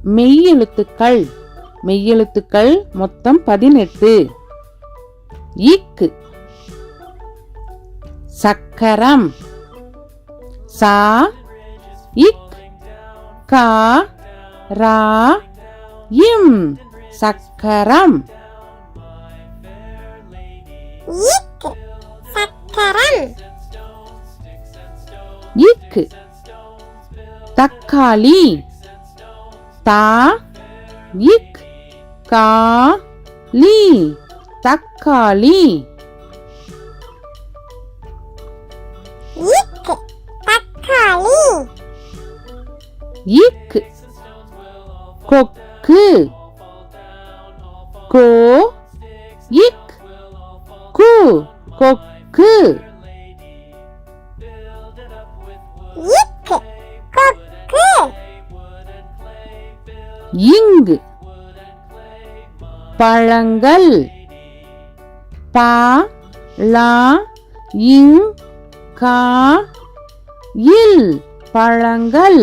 மெய்யெழுத்துக்கள். மெய்யெழுத்துக்கள் மொத்தம் 18. இக்கு சக்கரம். சா இக் கா ரா இம் சக்கரம். இக் சக்கரம். இக்கு தக்காளி. தா இக் கா லி தக்காளி. இக் தக்காளி. இக் கொக்கு. கோ இக் கு கொக்கு. இக் கொக்கு. இங்கு பழங்கள். பா லா இங் கா இல் பழங்கள்.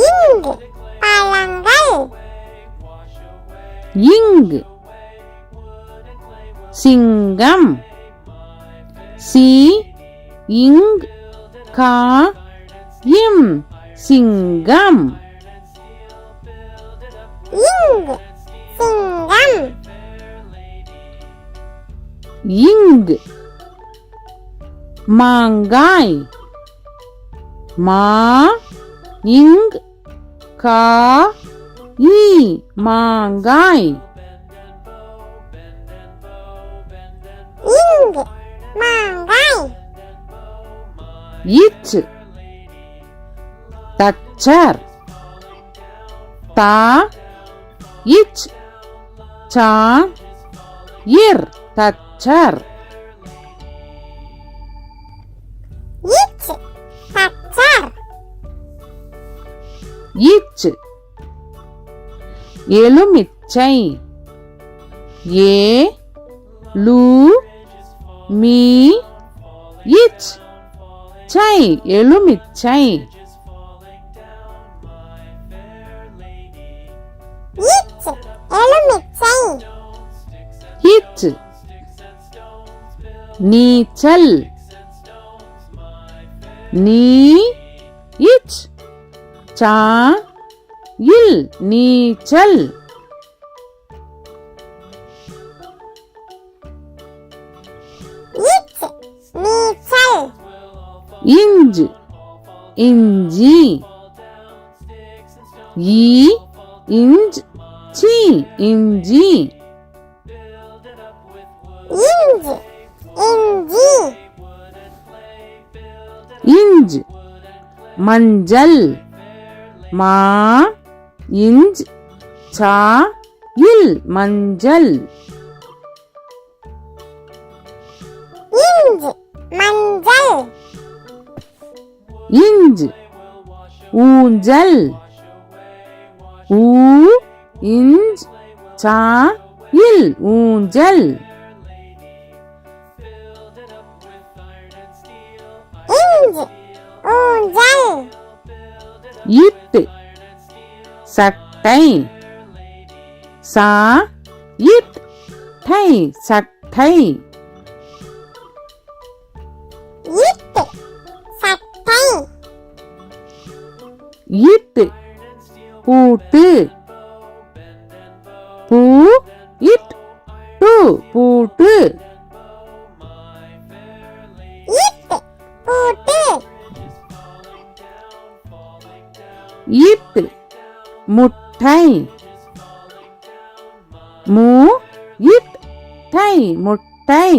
இங்கு பழங்கள். இங்கு சிங்கம். சி இங் கா இம் சிங்கம். இங்கு சிங்கம். இங்கு மாங்காய். மா இங் கா இ மாங்காய். இங்கு மாங்காய். இச் தச்சர். தா இச் சா இர் தச்சர். இச் தச்சர். இச் எலுமிச்சை. ஏ லு மீ இச் சை எலுமிச்சை. இச் எலுமிச்சை. இச் நீச்சல். நீ இச் சா இல் நீச்சல். இச் நீச்சல். இஞ்சு இஞ்சி. ஈ இஞ்ச் சி இஞ்சி. இஞ்சி இஞ்சி. இஞ்ச் மஞ்சள். மா இஞ்ச் சா இல் மஞ்சள். இஞ்சி மஞ்சள். இஞ்ச் ஊஞ்சல். ஊ இஞ்ச் சா இல் ஊஞ்சல். இஞ்சி ஊஞ்சல். இட்டு சட்டை. சா இட் டை சட்டை. இட்டு சட்டை. இட்டு பூட்டு. பூ இட் டு பூட்டு. இட்டு பூட்டு. இட்டு முட்டை. மூ இட் டை முட்டை.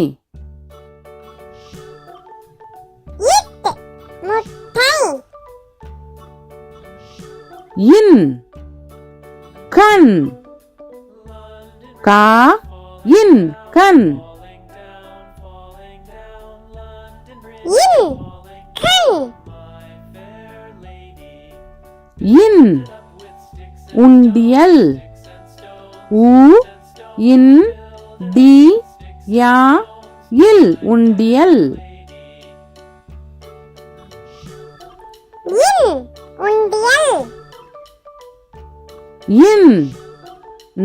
இட்டு முட்டை. இன் கண். கா இன் கண். இன் கண். இன் உண்டியல். உ இன் டி யா இல் உண்டியல். இன் இன்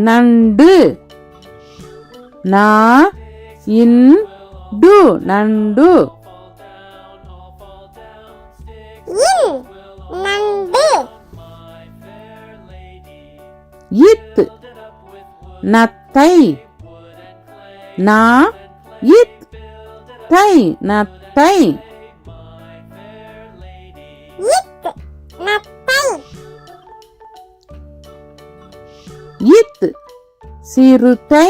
நண்டு நா இன் டு நண்டு இன் நண்டு இத் நத்தை நா இத் தை நத்தை இத் நத்தை இத் சிறுத்தை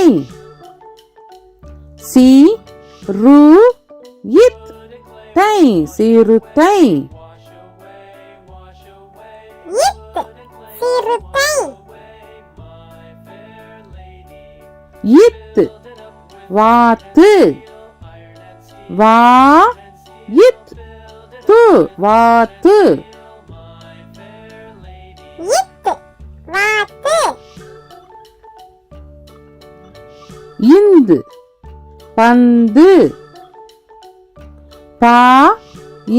சி ரு இத் தை சிறுத்தை இத் சிறுத்தை இத் வாத்து வா இத் து வாத்து இத் வாத்து இந்து பந்து பா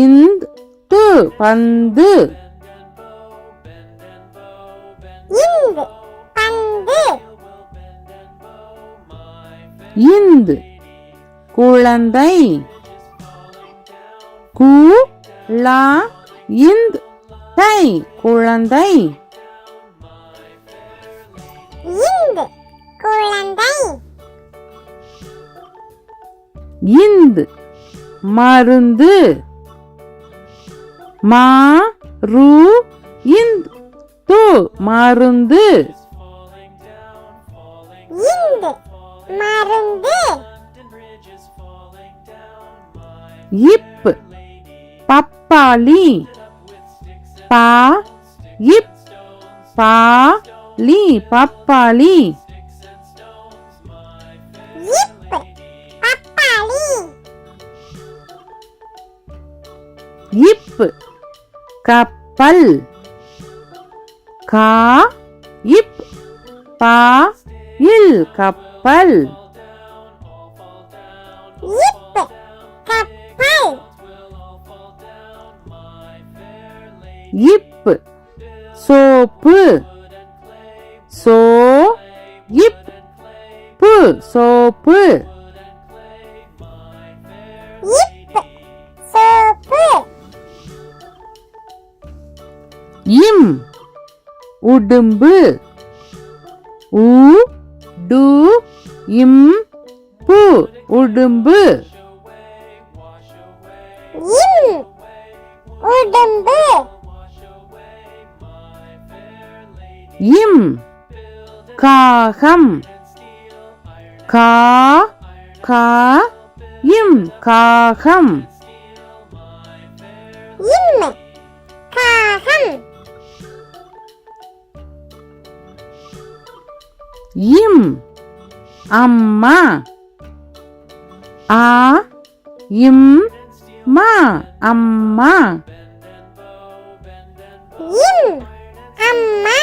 இந்த் து பந்து இந்து பந்து இந்து குழந்தை கு லா இந்த் தை குழந்தை இந்து குழந்தை இந்து மருந்து மா ரு இந்த் து மருந்து இந்து மருந்து இப் பப்பாளி பா இப் பா லி பப்பாளி இப் பப்பாளி இப் கப்பல் கா இப் பா இல் கப்பல் இப் கப்பல் இப் சோப்பு சோ இப் பு சோப்பு இப் சோப்பு இம் உடும்பு உ டு இம் பு உடும்பு இம் உடும்பு இம் காகம் கா கா இம் காகம் இம் காகம் இம் அம்மா ஆ இம் மா அம்மா இம் அம்மா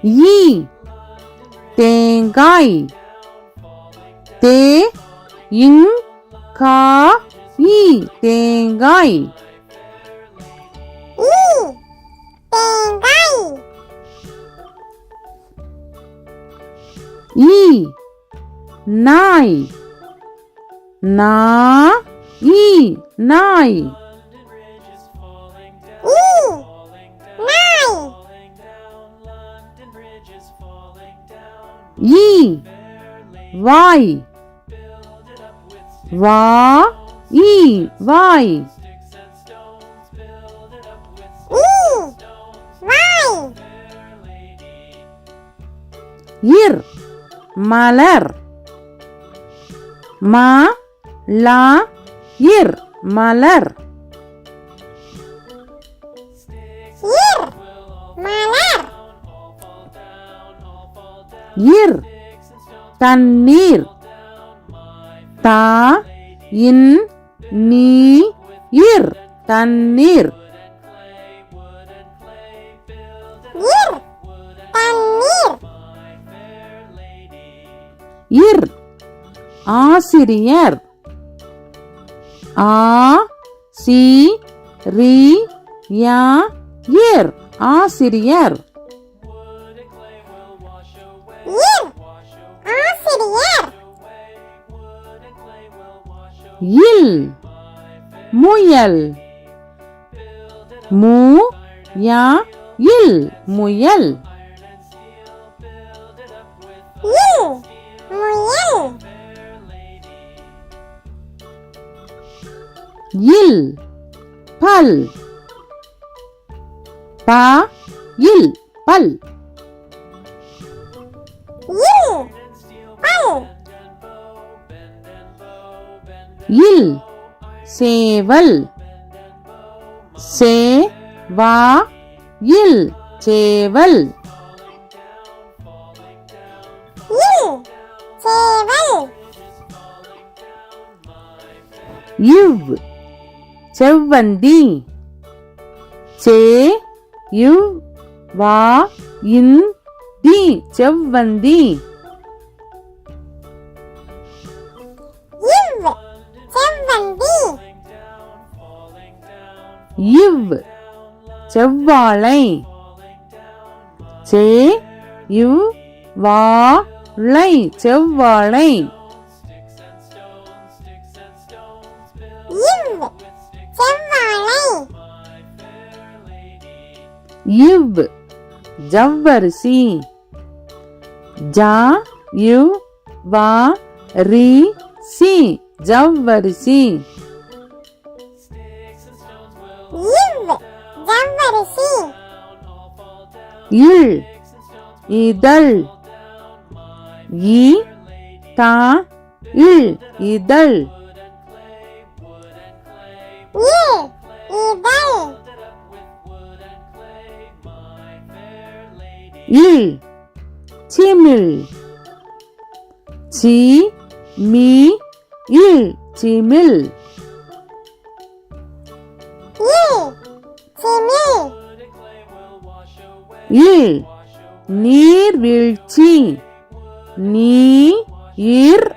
ஈ தேங்காய் தே இங் கா ஈ தேங்காய் ஈ தேங்காய் ஈ நாய் நா ஈ நாய் ஈ நாய் ஈ வாய் வா ஈ வாய் ஈ வாய் இர் மலர் மா லா இர் மலர் இர் மலர் இர் தண்ணீர் தா இன் நீ இர் தண்ணீர் இர் தண்ணீர் இர் ஆசிரியர் ஆ சி ரி யா இர் ஆசிரியர். இர் ஆசிரியர். இல் முயல். மு யா இல் முயல். இல் முயல். இல் பல். பா இல் பல். இல் பல். இல் சேவல். சே வா இல் சேவல். இல் சேவல். இவ் செவ்வந்தி. சே இவ் வா இன் தி செவ்வந்தி. இவ் செவ்வந்தி. இவ் செவ்வாழை. சே இவ் வா ளை செவ்வாழை. இவ் செவ்வாழை. இவ் ஜவ்வரிசி. ஜா இவ் வா ரி சி ஜவ்வரிசி. இவ் ஜவ்வரிசி. இல் இதழ். இ தா இல் இதழ். இல் இதழ். இல் சிமிழ். சி மீ இல் சிமிழ். இல் சிமிழ். இல் நீர்வீழ்ச்சி. நீ இர்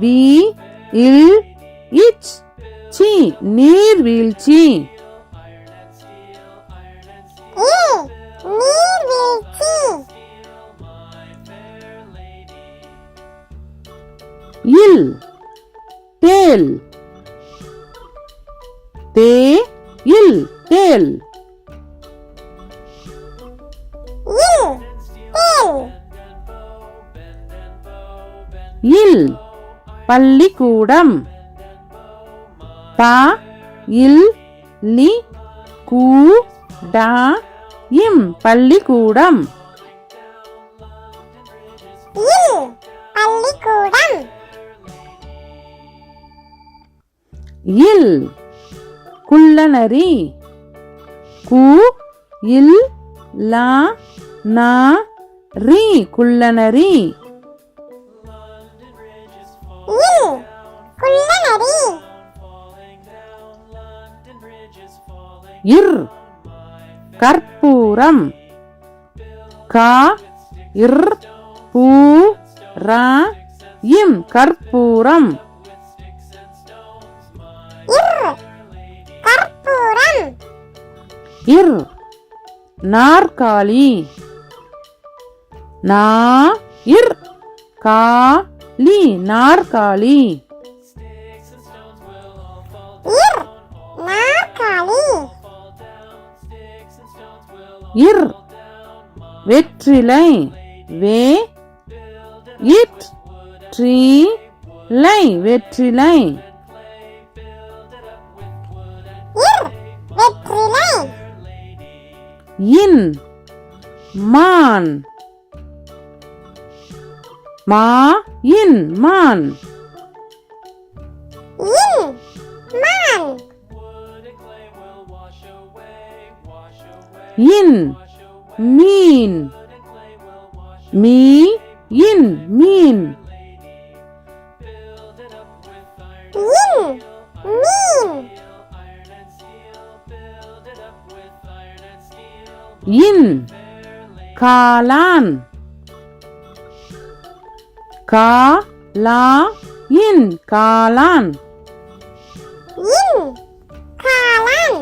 வி இல் இச் சி நீர்வீழ்ச்சி. இல் நீர்வீழ்ச்சி. இல் தேல். தே இல் தேல். இல் தேல். இல் பள்ளிக்கூடம். பா இல் லி கூ டா இம் பள்ளிக்கூடம். இல் பள்ளிக்கூடம். இல் குள்ளநரி. கு இல் லா நா ரி குள்ளநரி. இல் குள்ளநரி. இர் கற்பூரம். கா இர் பூ ரா இம் கற்பூரம். இர் கற்பூரம். இர் நாற்காலி. நா இர் கா லி நாற்காலி. இர் நாற்காலி. இர் வெற்றிலை. வே இட் ட்ரீ லை வெற்றிலை. இர் வெற்றிலை. இன் மான். மா இன் மான். இன் மான். இன் மீன். மீ இன் மீன். இன் மீன். இன் காளான். கா லா இன் காளான். இன் காளான்.